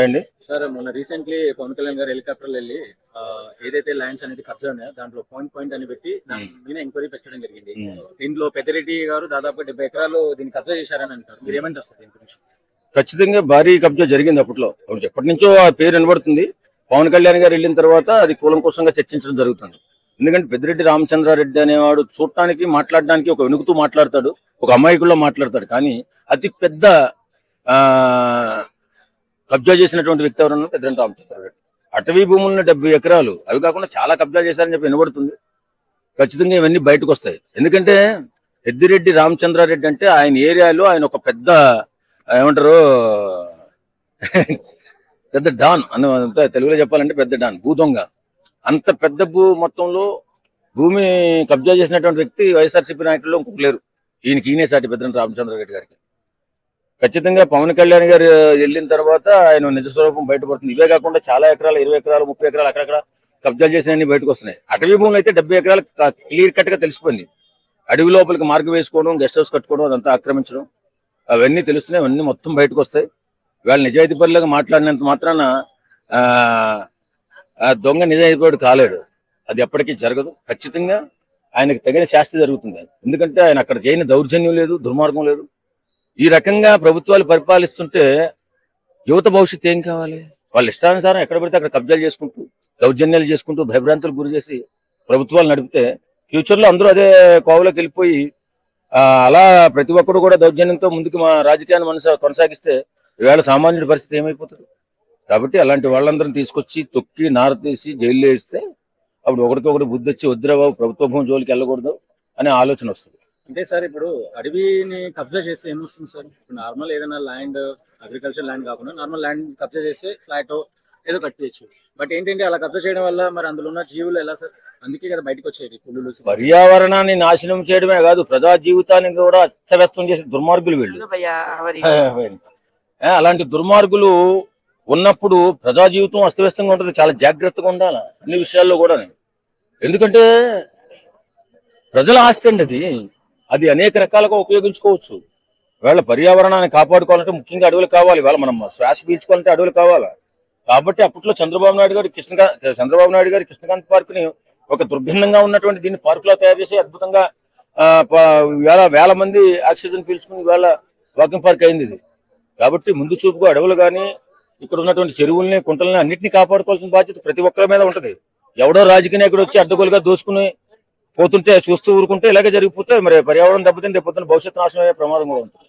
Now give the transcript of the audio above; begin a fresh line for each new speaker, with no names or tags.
అండి.
సార్ మొన్న రీసెంట్లీ పవన్ కళ్యాణ్ గారు హెలికాప్టర్లో వెళ్ళి ఏదైతే ల్యాండ్స్ అనేది కబ్జా ఉన్నాయో దాంట్లో పాయింట్ అని పెట్టి దాని మీద ఎంక్వైరీ పెట్టడం జరిగింది. దీంట్లో పెద్దిరెడ్డి గారు దాదాపు 70 ఎకరాలు దీన్ని కబ్జా చేశారని అంటారు. మీరు ఏమంటారు సార్ దీని గురించి?
ఖచ్చితంగా భారీ కబ్జా జరిగింది. అప్పట్లో ఎప్పటి నుంచో ఆ పేరు వినబడుతుంది. పవన్ కళ్యాణ్ గారు వెళ్ళిన తర్వాత అది కూలంకోసంగా చర్చించడం జరుగుతుంది. ఎందుకంటే పెద్దిరెడ్డి రామచంద్రారెడ్డి అనేవాడు చూడటానికి మాట్లాడడానికి ఒక వెనుకుతూ మాట్లాడతాడు, ఒక అమాయకుల్లో మాట్లాడతాడు. కానీ అతి పెద్ద కబ్జా చేసినటువంటి వ్యక్తి ఎవరన్నా పెద్దిరెడ్డి రామచంద్రారెడ్డి. అటవీ భూములను 70 ఎకరాలు అవి కాకుండా చాలా కబ్జా చేశారని చెప్పి వినబడుతుంది. ఖచ్చితంగా ఇవన్నీ బయటకు వస్తాయి. ఎందుకంటే పెద్దిరెడ్డి రామచంద్రారెడ్డి అంటే ఆయన ఏరియాలో ఆయన ఒక పెద్ద ఏమంటారు పెద్ద డాన్ అని తెలుగులో చెప్పాలంటే పెద్ద డాన్, భూదొంగ. అంత పెద్ద మొత్తంలో భూమి కబ్జా చేసినటువంటి వ్యక్తి వైఎస్ఆర్సీపీ నాయకుల్లో ఇంకొక లేరు. ఈయనే సాటి పెద్దిరెడ్డి రామచంద్రారెడ్డి గారికి. ఖచ్చితంగా పవన్ కళ్యాణ్ గారు వెళ్ళిన తర్వాత ఆయన నిజ స్వరూపం బయటపడుతుంది. ఇవే కాకుండా చాలా ఎకరాలు, 20 ఎకరాలు, 30 ఎకరాలు అక్కడక్కడ కబ్జాలు చేసినవన్నీ బయటకు వస్తున్నాయి. అటవీ భూములు అయితే 70 ఎకరాలు క్లియర్ కట్ గా తెలిసిపోయింది. అడవి లోపలికి మార్గం వేసుకోవడం, గెస్ట్ హౌస్ కట్టుకోవడం, అదంతా ఆక్రమించడం, అవన్నీ తెలుస్తున్నాయి. అవన్నీ మొత్తం బయటకు వస్తాయి. వాళ్ళ నిజాయితీ పరులుగా మాట్లాడినంత మాత్రాన దొంగ నిజాయితీపరుడు కాలేడు. అది ఎప్పటికీ జరగదు. ఖచ్చితంగా ఆయనకు తగిన శాస్తి జరుగుతుంది. ఎందుకంటే ఆయన అక్కడ చేయని దౌర్జన్యం లేదు, దుర్మార్గం లేదు. ఈ రకంగా ప్రభుత్వాలు పరిపాలిస్తుంటే యువత భవిష్యత్తు ఏం కావాలి? వాళ్ళ ఇష్టానుసారం ఎక్కడ పడితే అక్కడ కబ్జాలు చేసుకుంటూ, దౌర్జన్యాలు చేసుకుంటూ, భయభ్రాంతులకు గురి చేసి ప్రభుత్వాలు నడిపితే ఫ్యూచర్ లో అందరూ అదే కోవలోకి వెళ్ళిపోయి అలా ప్రతి ఒక్కరు కూడా దౌర్జన్యంతో ముందుకు మా రాజకీయాన్ని కొనసాగిస్తే ఈవేళ సామాన్యుడి పరిస్థితి ఏమైపోతుంది? కాబట్టి అలాంటి వాళ్ళందరినీ తీసుకొచ్చి తొక్కి నారతీసి జైల్లో వేస్తే అప్పుడు ఒకరికొకటి బుద్ధి వచ్చి వద్దురా బాబు ప్రభుత్వ భూమి జోలికి వెళ్ళకూడదు అనే ఆలోచన వస్తుంది.
అంటే సార్ ఇప్పుడు అడవిని కబ్జా చేస్తే ఏమొస్తుంది సార్? ఇప్పుడు నార్మల్ ఏదైనా ల్యాండ్, అగ్రికల్చర్ ల్యాండ్ కాకుండా నార్మల్ ల్యాండ్ కబ్జా చేస్తే ఫ్లాట్ ఏదో కట్టేయచ్చు. బట్ ఏంటంటే అలా కబ్జా చేయడం వల్ల మరి అందులో ఉన్న జీవులు ఎలా సార్? అందుకే కదా బయటకు వచ్చేది పులులు.
పర్యావరణాన్ని నాశనం చేయడమే కాదు, ప్రజా జీవితాన్ని కూడా అస్తవ్యస్తం చేసే దుర్మార్గులు వీళ్ళు. అలాంటి దుర్మార్గులు ఉన్నప్పుడు ప్రజా జీవితం అస్తవ్యస్తంగా ఉంటుంది. చాలా జాగ్రత్తగా ఉండాలి అన్ని విషయాల్లో కూడా. ఎందుకంటే ప్రజల ఆస్తి అండి అది అనేక రకాలుగా ఉపయోగించుకోవచ్చు. వాళ్ళ పర్యావరణాన్ని కాపాడుకోవాలంటే ముఖ్యంగా అడవులు కావాలి. వాళ్ళ మనం శ్వాస పీల్చుకోవాలంటే అడవులు కావాలి. కాబట్టి అప్పట్లో చంద్రబాబు నాయుడు గారు కృష్ణకాంత్ పార్క్ ని ఒక దుర్భిన్నంగా ఉన్నటువంటి దీన్ని పార్కులా తయారు చేసి అద్భుతంగా వేల మంది ఆక్సిజన్ పీల్చుకుని వేళ వాకింగ్ పార్క్ అయింది ఇది. కాబట్టి ముందు చూపుగా అడవులు కానీ ఇక్కడ ఉన్నటువంటి చెరువుల్ని, కుంటల్ని అన్నింటినీ కాపాడుకోవాల్సిన బాధ్యత ప్రతి ఒక్కరి మీద ఉంటది. ఎవడో రాజకీయ నాయకుడు వచ్చి అడ్డగోలుగా దోసుకుని పోతుంటే చూస్తూ ఊరుకుంటే ఇలాగే జరిగిపోతే మరి పర్యావరణం దెబ్బతింటే పొద్దున్న భవిష్యత్తు నాశనం అయ్యే ప్రమాదం కూడా ఉంటుంది.